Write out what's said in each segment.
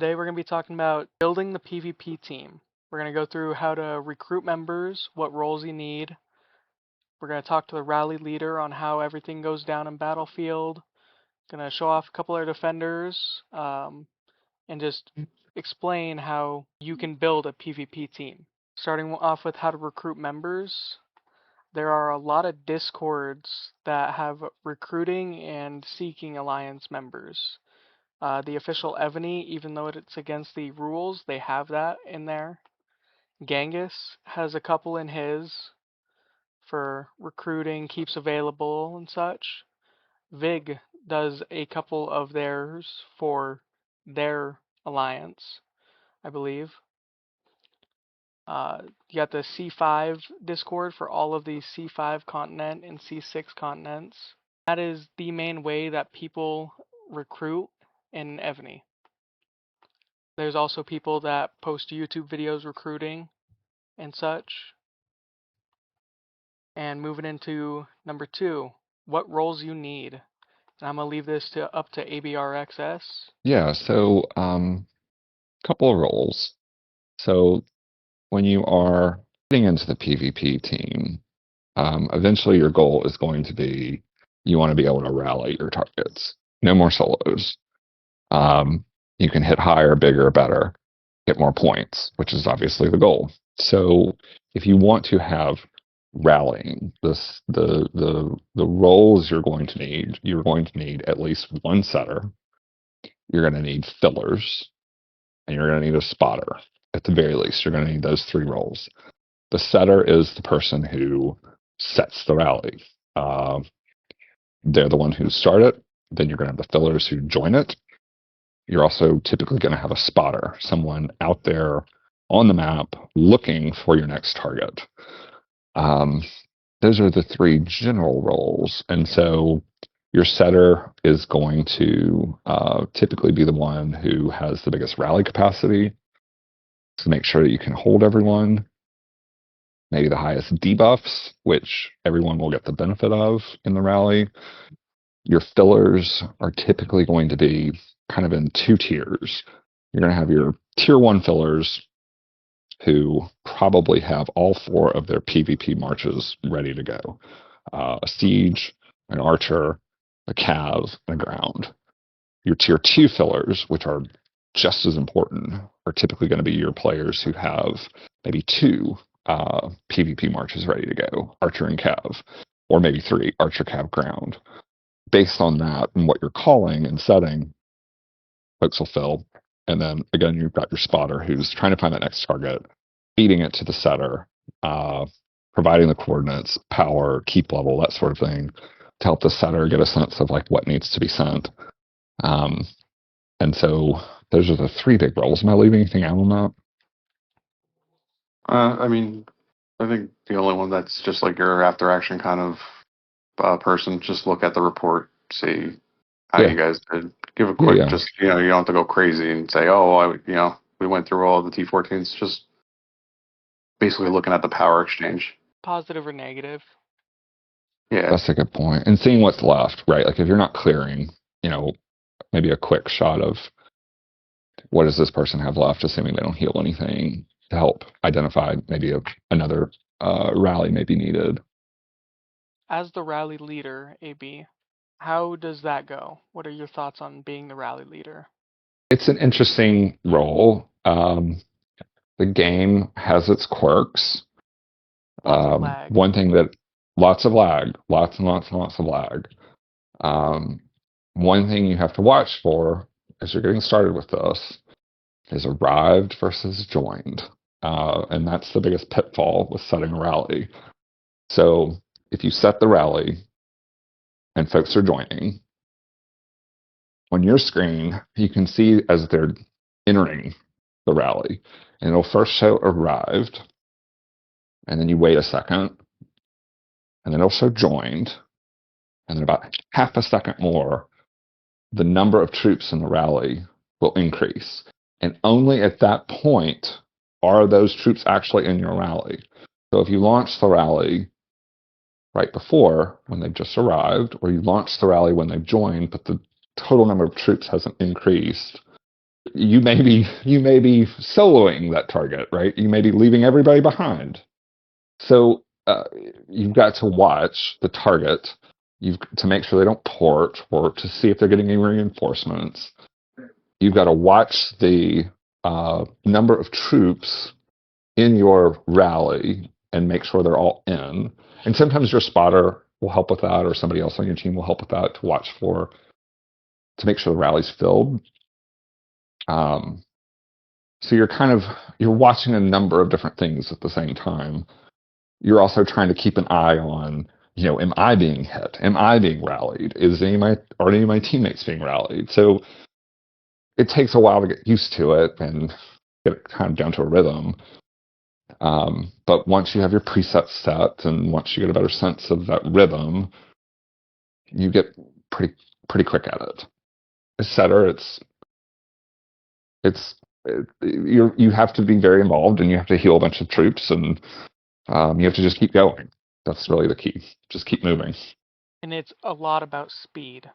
Today we're going to be talking about building the PvP team. We're going to go through how to recruit members, what roles you need. We're going to talk to the rally leader on how everything goes down in Battlefield. Going to show off a couple of our defenders and just explain how you can build a PvP team. Starting off with how to recruit members. There are a lot of Discords that have recruiting and seeking alliance members. The official Evony, even though it's against the rules, they have that in there. Genghis has a couple in his for recruiting, keeps available and such. Vig does a couple of theirs for their alliance, I believe. You got the C5 Discord for all of the C5 continent and C6 continents. That is the main way that people recruit in Evony. There's also people that post YouTube videos recruiting and such. And moving into number 2, what roles you need. And I'm going to leave this up to ABRXS. Yeah, so couple of roles. So when you are getting into the PvP team, eventually your goal is going to be you want to be able to rally your targets. No more solos. You can hit higher, bigger, better, get more points, which is obviously the goal. So if you want to have rallying, the roles you're going to need at least one setter. You're going to need fillers, and you're going to need a spotter. At the very least, you're going to need those 3 roles. The setter is the person who sets the rally. They're the one who start it. Then you're going to have the fillers who join it. You're also typically going to have a spotter, someone out there on the map looking for your next target. Those are the 3 general roles. And so your setter is going to typically be the one who has the biggest rally capacity to make sure that you can hold everyone, maybe the highest debuffs, which everyone will get the benefit of in the rally. Your fillers are typically going to be kind of in 2 tiers. You're going to have your tier 1 fillers who probably have all 4 of their PvP marches ready to go. A siege, an archer, a cav, and a ground. Your tier 2 fillers, which are just as important, are typically going to be your players who have maybe 2 PvP marches ready to go, archer and cav, or maybe 3, archer, cav, ground. Based on that and what you're calling and setting, folks will fill. And then again, you've got your spotter who's trying to find that next target, feeding it to the setter, providing the coordinates, power, keep level, that sort of thing, to help the setter get a sense of like what needs to be sent. And so those are the 3 big roles. Am I leaving anything out on that? I mean, I think the only one that's just like your after action kind of person, just look at the report, see how you guys did. Give a quick, just, you don't have to go crazy and say, oh, we went through all the T14s. Just basically looking at the power exchange. Positive or negative. Yeah. That's a good point. And seeing what's left, right? Like if you're not clearing, maybe a quick shot of what does this person have left, assuming they don't heal anything, to help identify maybe another rally may be needed. As the rally leader, AB, how does that go? What are your thoughts on being the rally leader? It's an interesting role. The game has its quirks. One thing that lots of lag, lots and lots of lag. One thing you have to watch for as you're getting started with this is arrived versus joined. And that's the biggest pitfall with setting a rally. So if you set the rally and folks are joining, on your screen, you can see as they're entering the rally, and it'll first show arrived, and then you wait a second, and then it'll show joined, and then about half a second more, the number of troops in the rally will increase. And only at that point are those troops actually in your rally. So if you launch the rally right before, when they've just arrived, or you launch the rally when they've joined, but the total number of troops hasn't increased, you may be soloing that target, right? You may be leaving everybody behind. So you've got to watch the target. You've to make sure they don't port or to see if they're getting any reinforcements. You've got to watch the number of troops in your rally and make sure they're all in. And sometimes your spotter will help with that, or somebody else on your team will help with that to watch for to make sure the rally's filled. So you're watching a number of different things at the same time. You're also trying to keep an eye on, am I being hit? Am I being rallied? Are any of my teammates being rallied? So it takes a while to get used to it and get it kind of down to a rhythm. But once you have your presets set and once you get a better sense of that rhythm, you get pretty quick at it. As setter, you have to be very involved and you have to heal a bunch of troops and you have to just keep going. That's really the key. Just keep moving. And it's a lot about speed.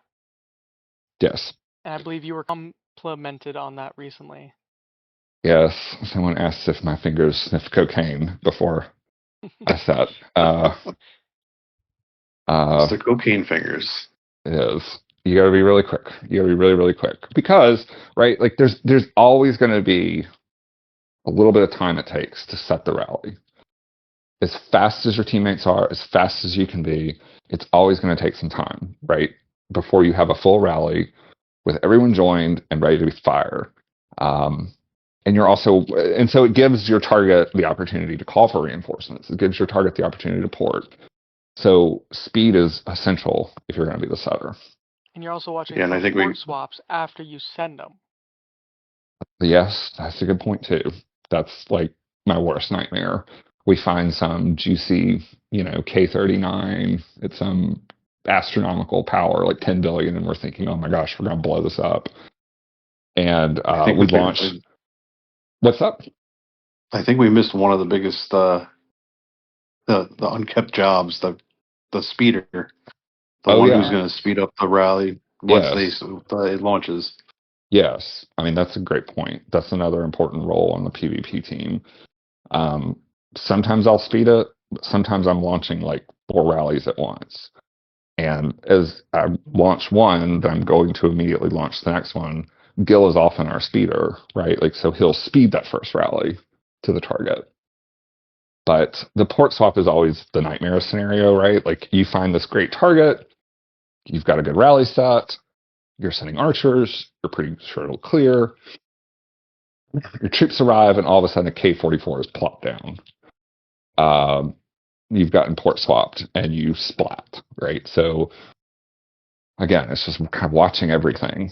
Yes. And I believe you were complimented on that recently. Yes. Someone asked if my fingers sniffed cocaine before I sat. It's the cocaine fingers. It is. You got to be really quick. You got to be really, really quick because, right? Like there's always going to be a little bit of time it takes to set the rally. As fast as your teammates are, as fast as you can be, it's always going to take some time, right? Before you have a full rally with everyone joined and ready to be fire. And so it gives your target the opportunity to call for reinforcements. It gives your target the opportunity to port. So speed is essential if you're going to be the setter. And you're also watching for port swaps after you send them. Yes, that's a good point too. That's like my worst nightmare. We find some juicy, K-39. It's some astronomical power, like 10 billion, and we're thinking, oh my gosh, we're going to blow this up. And we launched. What's up? I think we missed one of the biggest, the unkept jobs, the speeder, one who's going to speed up the rally once it launches. Yes, I mean that's a great point. That's another important role on the PvP team. Sometimes I'll speed it, but sometimes I'm launching like 4 rallies at once. And as I launch one, then I'm going to immediately launch the next one. Gil is often our speeder, right? Like so he'll speed that first rally to the target. But the port swap is always the nightmare scenario, right? Like you find this great target, you've got a good rally set, you're sending archers, you're pretty sure it'll clear. Your troops arrive, and all of a sudden a K-44 is plopped down. You've gotten port swapped, and you splat, right? So again, it's just kind of watching everything.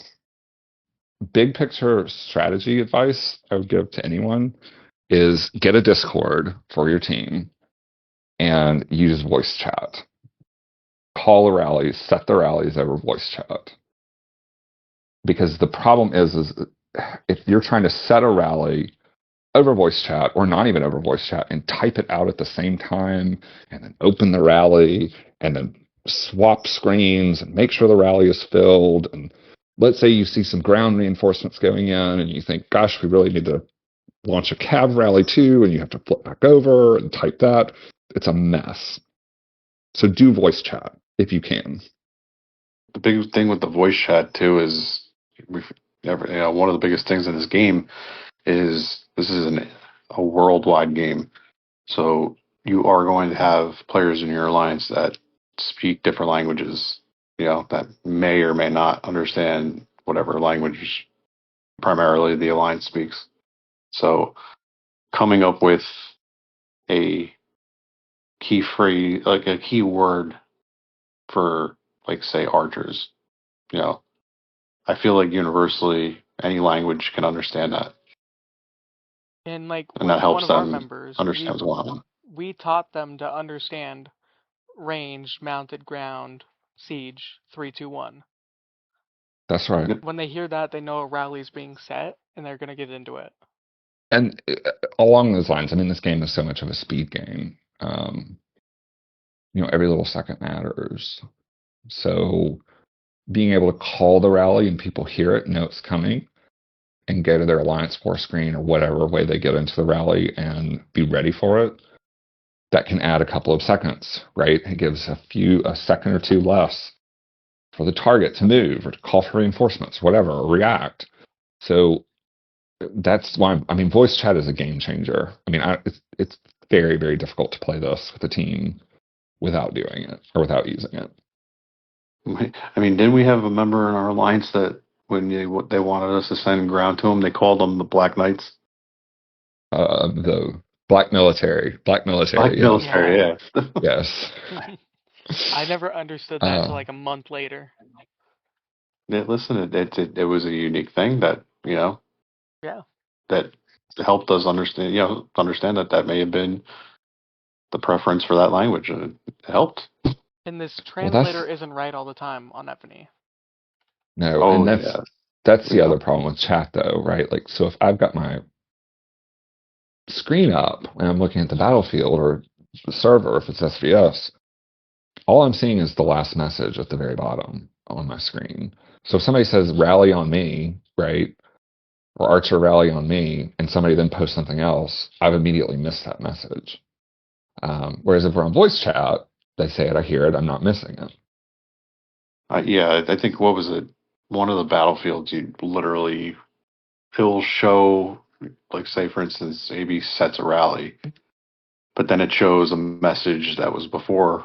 Big picture strategy advice I would give to anyone is get a Discord for your team and use voice chat. Call the rallies, set the rallies over voice chat. Because the problem is if you're trying to set a rally over voice chat or not even over voice chat and type it out at the same time and then open the rally and then swap screens and make sure the rally is filled. And let's say you see some ground reinforcements going in and you think, gosh, we really need to launch a cav rally too, and you have to flip back over and type that. It's a mess. So do voice chat if you can. The big thing with the voice chat too is one of the biggest things in this game is this is a worldwide game. So you are going to have players in your alliance that speak different languages, that may or may not understand whatever language primarily the alliance speaks. So coming up with a key phrase, like a key word for, like, say, archers, I feel like universally any language can understand that. And like and that helps one of them our members, understand what's going on. We taught them to understand ranged, mounted ground, siege, 3-2-1. That's right. When they hear that, they know a rally is being set, and they're going to get into it. And along those lines, I mean, this game is so much of a speed game. Every little second matters. So being able to call the rally and people hear it, know it's coming, and go to their Alliance War screen or whatever way they get into the rally and be ready for it, that can add a couple of seconds, right? It gives a second or two less for the target to move or to call for reinforcements, whatever, or react. So that's why, I mean, voice chat is a game changer. I mean, it's very, very difficult to play this with a team without doing it or without using it. I mean, didn't we have a member in our alliance that when they wanted us to send ground to them, they called them the Black Knights? The Black military. Black military, yeah. Yes. I never understood that until like a month later. Yeah, listen, it was a unique thing that, Yeah. that helped us understand that may have been the preference for that language, and it helped. And this translator isn't right all the time on Evony. No, and that's the other problem with chat, though, right? Like, so if I've got my screen up and I'm looking at the battlefield or the server, if it's SVS, all I'm seeing is the last message at the very bottom on my screen. So if somebody says rally on me, right, or Archer rally on me, and somebody then posts something else, I've immediately missed that message. Whereas if we're on voice chat, they say it, I hear it, I'm not missing it. I think, what was it? One of the battlefields, it'll show, like, say, for instance, AB sets a rally, but then it shows a message that was before,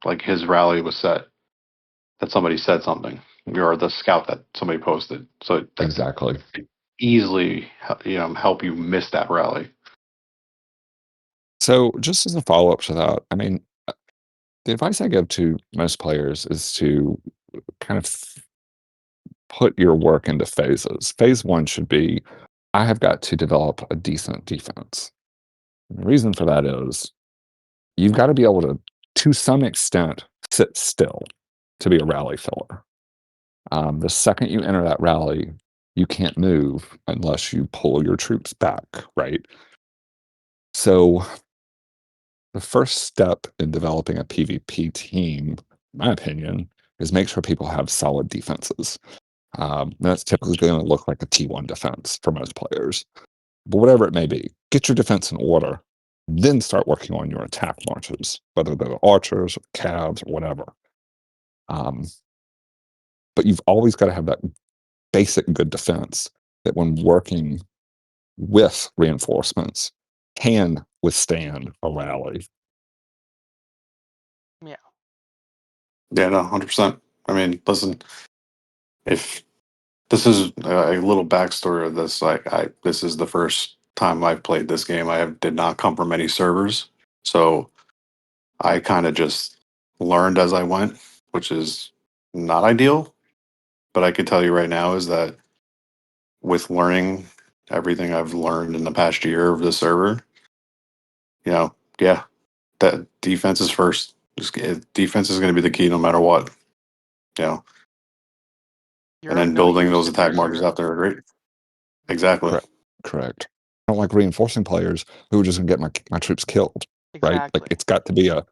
like, his rally was set, that somebody said something, or the scout that somebody posted. So exactly, easily, help you miss that rally. So just as a follow-up to that, I mean, the advice I give to most players is to kind of put your work into phases. Phase one should be, I have got to develop a decent defense. And the reason for that is you've got to be able to some extent, sit still to be a rally filler. The second you enter that rally, you can't move unless you pull your troops back, right? So the first step in developing a PvP team, in my opinion, is make sure people have solid defenses. That's typically going to look like a T1 defense for most players. But whatever it may be, get your defense in order, then start working on your attack marches, whether they're archers or cabs or whatever. But you've always got to have that basic good defense that when working with reinforcements can withstand a rally. Yeah. Yeah, no, 100%. I mean, listen, if this is a little backstory of this, this is the first time I've played this game. Did not come from any servers, so I kind of just learned as I went, which is not ideal. But I could tell you right now is that with learning everything I've learned in the past year of the server, yeah, that defense is first. Defense is going to be the key no matter what. You're and then building those attack markers out there are great. Exactly. Correct. I don't like reinforcing players who are just going to get my troops killed. Exactly. Right? Like it's got to be a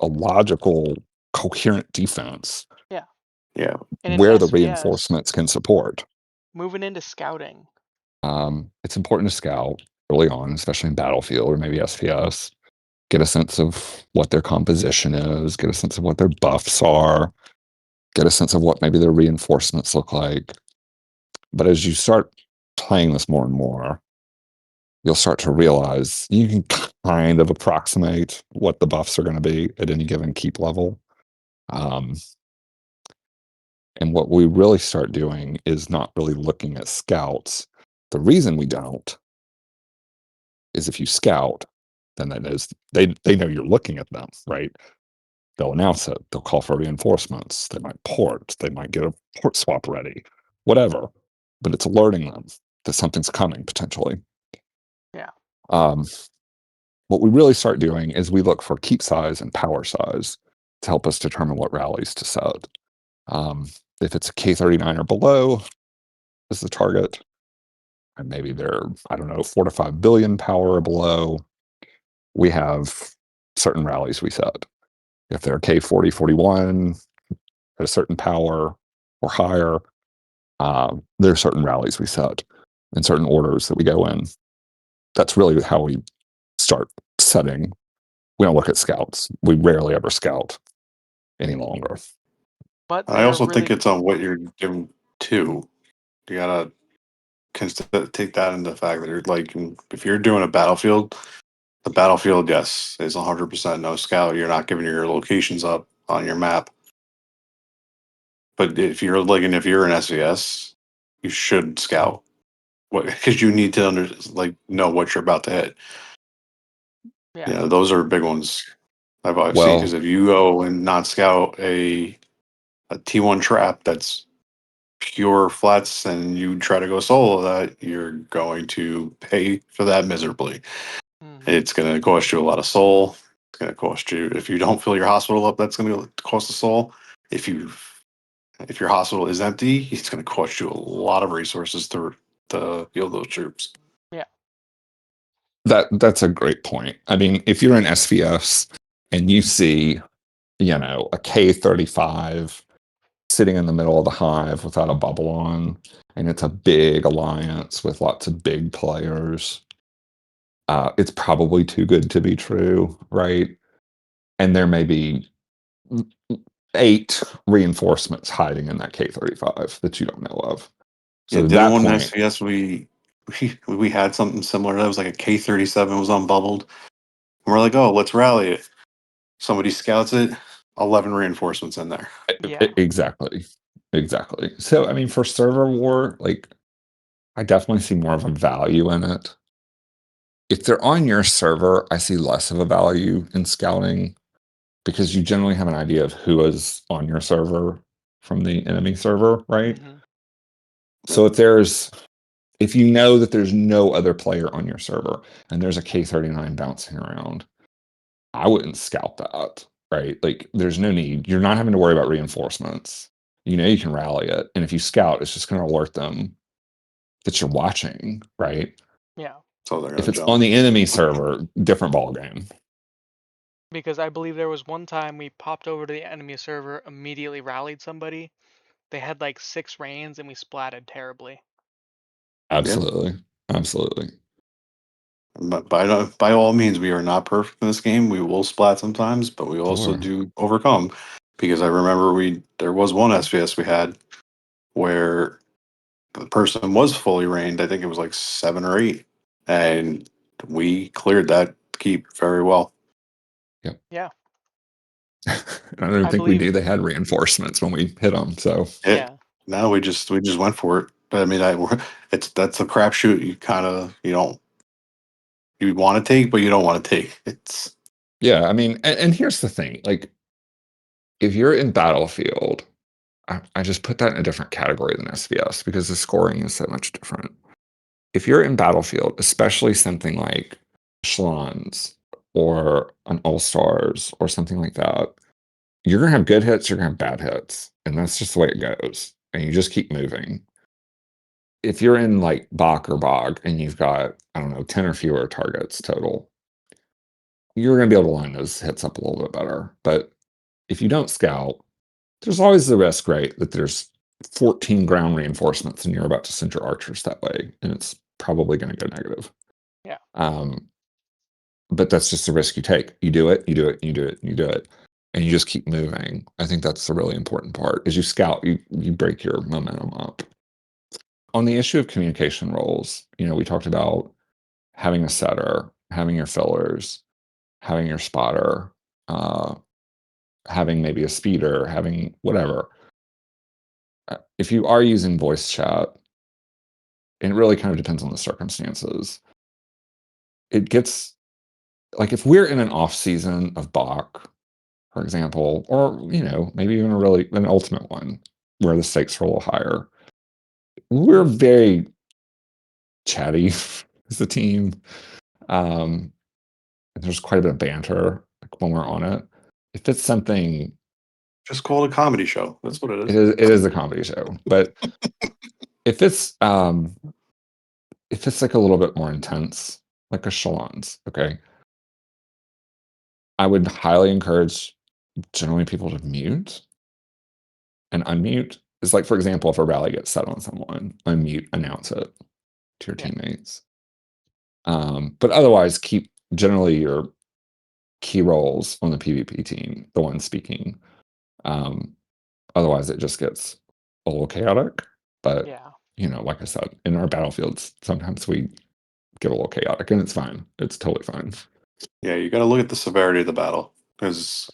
logical, coherent defense. Yeah. Yeah. And where the reinforcements can support. Moving into scouting. It's important to scout early on, especially in Battlefield or maybe SPS. Get a sense of what their composition is, get a sense of what their buffs are, get a sense of what maybe their reinforcements look like. But as you start playing this more and more, you'll start to realize you can kind of approximate what the buffs are going to be at any given keep level. And what we really start doing is not really looking at scouts. The reason we don't is if you scout, then that is they know you're looking at them, right? They'll announce it. They'll call for reinforcements. They might port. They might get a port swap ready, whatever. But it's alerting them that something's coming potentially. Yeah. What we really start doing is we look for keep size and power size to help us determine what rallies to set. If it's a K39 or below is the target, and maybe they're, 4 to 5 billion power or below, we have certain rallies we set. If they're K40, 41 at a certain power or higher, There are certain rallies we set and certain orders that we go in. That's really how we start setting. We don't look at scouts. We rarely ever scout any longer. But I they're also really think it's on what you're doing too. You gotta take that into the fact that you're like, if you're doing a battlefield, the battlefield, yes, is 100% no scout. You're not giving your locations up on your map. But if you're like, and if you're an SVS, you should scout. What? Because you need to know what you're about to hit. yeah. Those are big ones I've seen. Because Well, if you go and not scout a T1 trap that's pure flats and you try to go solo that, you're going to pay for that miserably. Mm-hmm. It's going to cost you a lot of soul. It's going to cost you, if you don't fill your hospital up, that's going to cost a soul. If your hospital is empty, it's going to cost you a lot of resources to heal those troops. Yeah. that's a great point. I mean, if you're an SVS and you see, a K35 sitting in the middle of the hive without a bubble on, and it's a big alliance with lots of big players, it's probably too good to be true, right? And there may be 8 reinforcements hiding in that K35 that you don't know of. Yeah, So at didn't that one point, SVS we had something similar. That was like a K37 was unbubbled. And we're like, oh, let's rally it. Somebody scouts it, 11 reinforcements in there. Yeah. exactly, exactly. So I mean, for server war, like I definitely see more of a value in it. If they're on your server, I see less of a value in scouting because you generally have an idea of who is on your server from the enemy server, right? Mm-hmm. So if you know that there's no other player on your server and there's a K39 bouncing around, I wouldn't scout that, right? Like there's no need. You're not having to worry about reinforcements. You can rally it. And if you scout, it's just going to alert them that you're watching, right? Yeah. So they're If going to it's on jump. the enemy server, different ball game. Because I believe there was one time we popped over to the enemy server, immediately rallied somebody. They had like 6 reigns and we splatted terribly. Yeah. Absolutely. Absolutely. But by all means, we are not perfect in this game. We will splat sometimes, but we also Sure. do overcome. Because I remember there was one SVS we had where the person was fully reigned. I think it was like 7 or 8, and we cleared that keep very well. Yep. Yeah. I don't I think we believe. knew they had reinforcements when we hit them. So Yeah. Yeah. No, we just went for it. But I mean, that's a crapshoot. You want to take, but you don't want to take. It's yeah, I mean, and here's the thing: like, if you're in Battlefield, I just put that in a different category than SVS because the scoring is so much different. If you're in Battlefield, especially something like Chalons or an All Stars or something like that, you're gonna have good hits, you're gonna have bad hits, and that's just the way it goes. And you just keep moving. If you're in like Bach or Bog and you've got, I don't know, 10 or fewer targets total, you're gonna be able to line those hits up a little bit better. But if you don't scout, there's always the risk, right, that there's 14 ground reinforcements and you're about to send your archers that way, and it's probably going to go negative. Yeah. Um, but that's just the risk you take. You do it, you do it, you do it, you do it, and you just keep moving. I think that's the really important part. As you scout, you break your momentum up. On the issue of communication roles, we talked about having a setter, having your fillers, having your spotter, uh, having maybe a speeder, having whatever. If you are using voice chat, and it really kind of depends on the circumstances, it gets like if we're in an off season of Bach, for example, or maybe even an ultimate one where the stakes are a little higher, we're very chatty as a team. And there's quite a bit of banter when we're on it. If it's something, just call it a comedy show. That's what it it is. is a comedy show, but if it's like a little bit more intense, like a Chalons, okay, I would highly encourage generally people to mute and unmute is like, for example, if a rally gets set on someone, unmute, announce it to your teammates. But otherwise, keep generally your key roles on the PvP team, the one speaking. Otherwise, it just gets a little chaotic. But like I said, in our battlefields, sometimes we get a little chaotic, and it's fine. It's totally fine. Yeah, you got to look at the severity of the battle, because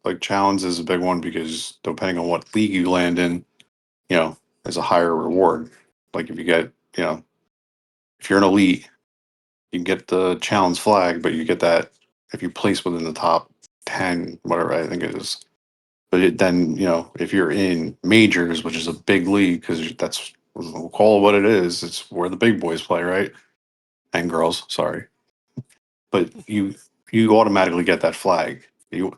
like Chalons is a big one, because depending on what league you land in, there's a higher reward. Like if you get, if you're an elite, you can get the challenge flag, but you get that if you place within the top 10, whatever I think it is. But then, if you're in majors, which is a big league, because that's, we'll call it what it is, it's where the big boys play, right? And girls, sorry. But you automatically get that flag. The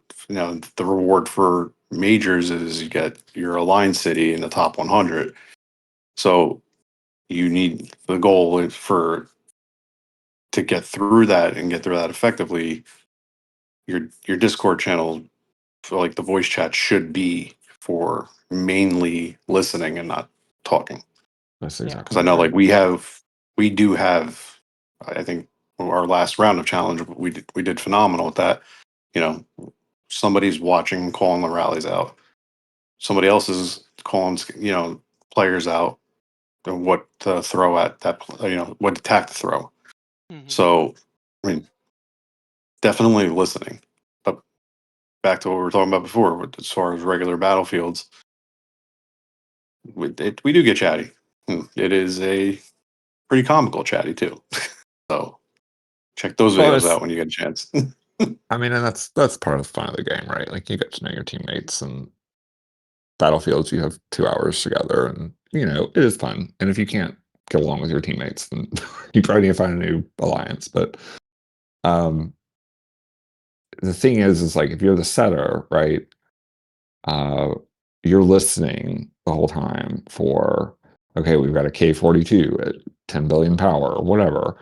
reward for majors is you get your aligned city in the top 100. So you need, the goal is to get through that and get through that effectively. Your Discord channel, for like the voice chat, should be for mainly listening and not talking. That's exactly because I know like we do have, I think our last round of challenge we did phenomenal with that. Somebody's watching, calling the rallies out. Somebody else is calling players out and what to throw at that, what attack to throw. So I mean, definitely listening. But back to what we were talking about before, as far as regular battlefields, we do get chatty. It is a pretty comical chatty too. So check those videos out when you get a chance. I mean, and that's part of the fun of the game, right? Like you get to know your teammates, and battlefields, you have 2 hours together, and it is fun. And if you can't get along with your teammates, then you probably need to find a new alliance. But the thing is like if you're the setter, right? You're listening the whole time for, okay, we've got a K-42 at 10 billion power or whatever.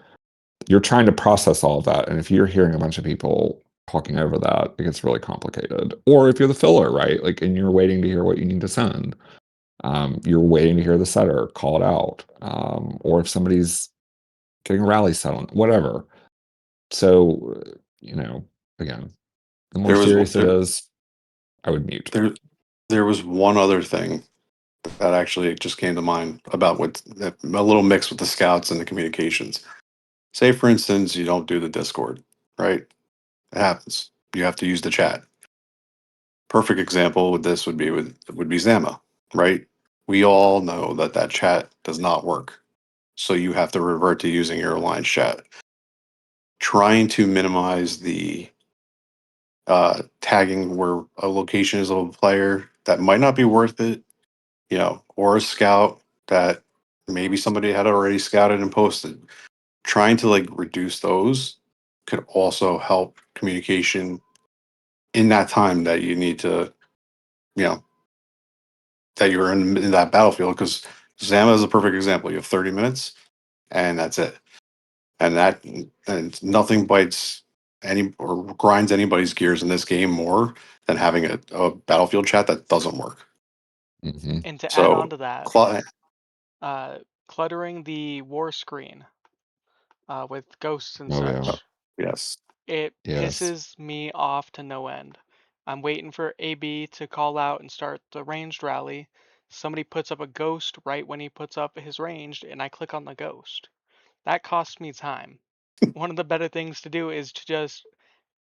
You're trying to process all of that, and if you're hearing a bunch of people talking over that, it gets really complicated. Or if you're the filler, right? Like, and you're waiting to hear what you need to send. You're waiting to hear the setter call it out. Or if somebody's getting a rally set on, whatever. So, again, the more serious it is, I would mute. There was one other thing that actually just came to mind about a little mix with the scouts and the communications. Say, for instance, you don't do the Discord, right? It happens. You have to use the chat. Perfect example with this would be Zama, right? We all know that chat does not work, so you have to revert to using your alliance chat. Trying to minimize the tagging where a location is of a player that might not be worth it, or a scout that maybe somebody had already scouted and posted. Trying to like reduce those could also help communication in that time that you need to, you know, that you're in that battlefield. Because Zama is a perfect example. You have 30 minutes, and that's it. And nothing bites any or grinds anybody's gears in this game more than having a battlefield chat that doesn't work. Mm-hmm. And to add on So, to that, cluttering the war screen with ghosts and such. Yes. It pisses me off to no end. I'm waiting for AB to call out and start the ranged rally. Somebody puts up a ghost right when he puts up his ranged, and I click on the ghost. That costs me time. One of the better things to do is to just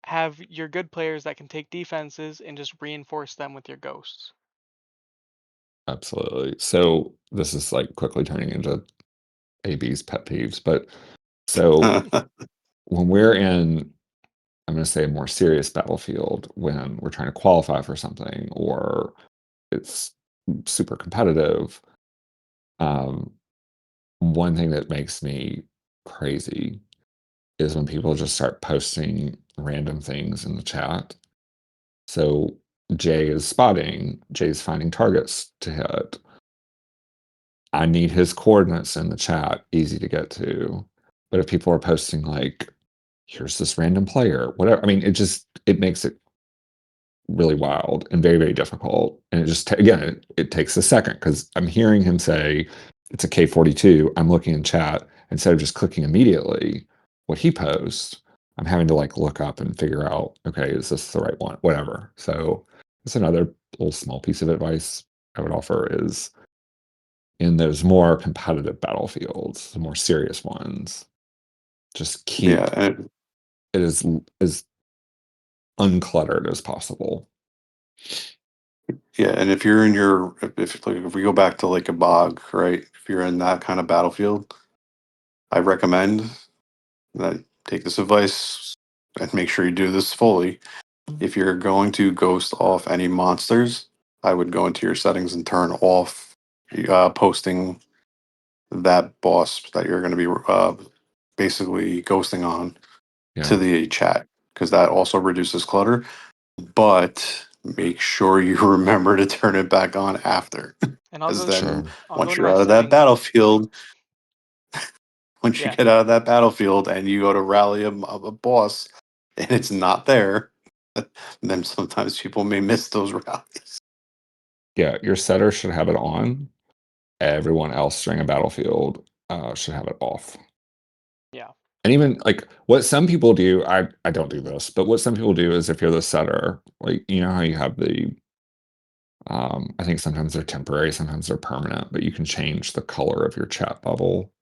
have your good players that can take defenses and just reinforce them with your ghosts. Absolutely. So this is like quickly turning into AB's pet peeves, but so when we're in, I'm going to say a more serious battlefield, when we're trying to qualify for something or it's super competitive, one thing that makes me crazy is when people just start posting random things in the chat. So Jay is spotting, Jay's finding targets to hit. I need his coordinates in the chat, easy to get to. But if people are posting like, here's this random player, whatever, I mean, it makes it really wild and very, very difficult. And it just, again, it takes a second because I'm hearing him say it's a K42. I'm looking in chat instead of just clicking immediately what he posts. I'm having to like look up and figure out, okay, is this the right one? Whatever. So that's another little small piece of advice I would offer is in those more competitive battlefields, the more serious ones, just keep and it as uncluttered as possible. yeah, and if you're in your if like if we go back to like a bog, right? If you're in that kind of battlefield, I recommend that take this advice and make sure you do this fully. If you're going to ghost off any monsters, I would go into your settings and turn off posting that boss that you're going to be basically ghosting on to the chat because that also reduces clutter. But make sure you remember to turn it back on after, And I'll because go then I'll go once into you're my out of that settings. battlefield, once you Yeah. get out of that battlefield and you go to rally a boss and it's not there, then sometimes people may miss those rallies. Yeah, your setter should have it on. Everyone else during a battlefield should have it off. Yeah. And even like what some people do, I don't do this, but what some people do is if you're the setter, like you know how you have the I think sometimes they're temporary, sometimes they're permanent, but you can change the color of your chat bubble.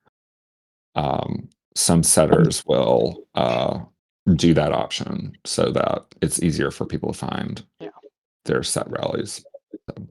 Some setters will do that option so that it's easier for people to find Yeah. their set rallies. So.